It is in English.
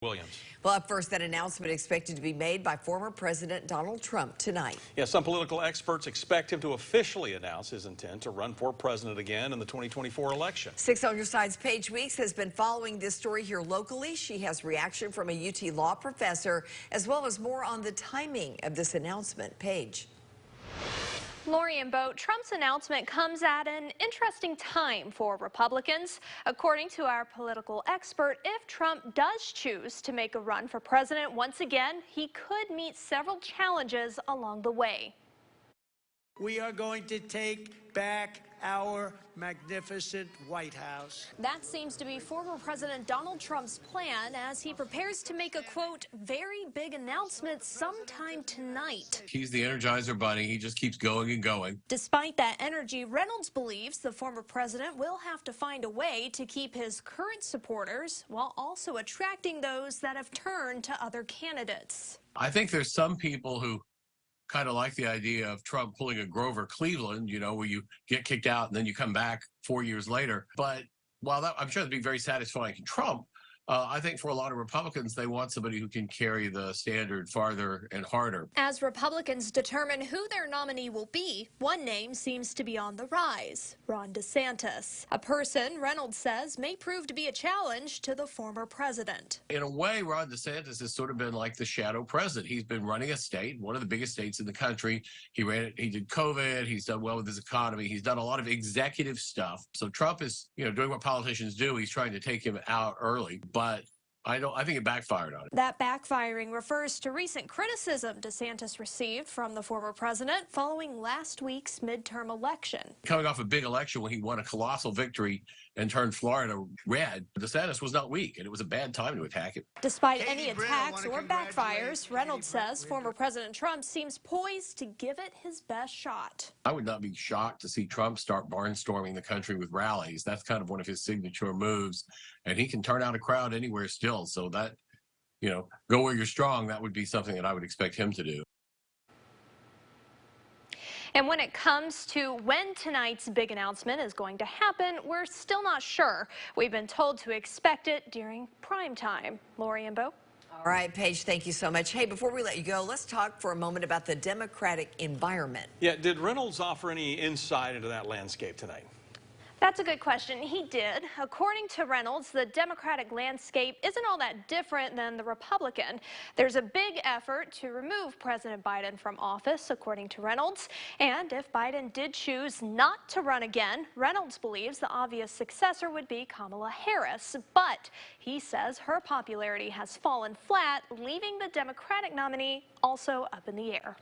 Williams. Well, up first, that announcement expected to be made by former President Donald Trump tonight. Yeah, some political experts expect him to officially announce his intent to run for president again in the 2024 election. 6 on Your Side's Paige Weeks has been following this story here locally. She has reaction from a UT law professor, as well as more on the timing of this announcement. Paige. Lori and Bo, Trump's announcement comes at an interesting time for Republicans. According to our political expert, if Trump does choose to make a run for president once again, he could meet several challenges along the way. We are going to take back our magnificent White House. That seems to be former President Donald Trump's plan as he prepares to make a, quote, very big announcement sometime tonight. He's the Energizer Bunny. He just keeps going and going. Despite that energy, Reynolds believes the former president will have to find a way to keep his current supporters while also attracting those that have turned to other candidates. I think there's some people who kind of like the idea of Trump pulling a Grover Cleveland, where you get kicked out and then you come back 4 years later. But while that, I'm sure that'd be very satisfying to Trump, I think for a lot of Republicans, they want somebody who can carry the standard farther and harder. As Republicans determine who their nominee will be, one name seems to be on the rise: Ron DeSantis, a person Reynolds says may prove to be a challenge to the former president. In a way, Ron DeSantis has sort of been like the shadow president. He's been running a state, one of the biggest states in the country. He did COVID. He's done well with his economy. He's done a lot of executive stuff. So Trump is, doing what politicians do. He's trying to take him out early. But I think it backfired on him. That backfiring refers to recent criticism DeSantis received from the former president following last week's midterm election. Coming off a big election when he won a colossal victory and turned Florida red, DeSantis was not weak, and it was a bad time to attack him. Despite any attacks or backfires, Reynolds says former President Trump seems poised to give it his best shot. I would not be shocked to see Trump start barnstorming the country with rallies. That's kind of one of his signature moves, and he can turn out a crowd anywhere still. So that, go where you're strong, that would be something that I would expect him to do. And when it comes to when tonight's big announcement is going to happen, we're still not sure. We've been told to expect it during prime time. Lori and Bo. All right, Paige, thank you so much. Hey, before we let you go, let's talk for a moment about the Democratic environment. Yeah, did Reynolds offer any insight into that landscape tonight? That's a good question. He did. According to Reynolds, the Democratic landscape isn't all that different than the Republican. There's a big effort to remove President Biden from office, according to Reynolds. And if Biden did choose not to run again, Reynolds believes the obvious successor would be Kamala Harris. But he says her popularity has fallen flat, leaving the Democratic nominee also up in the air.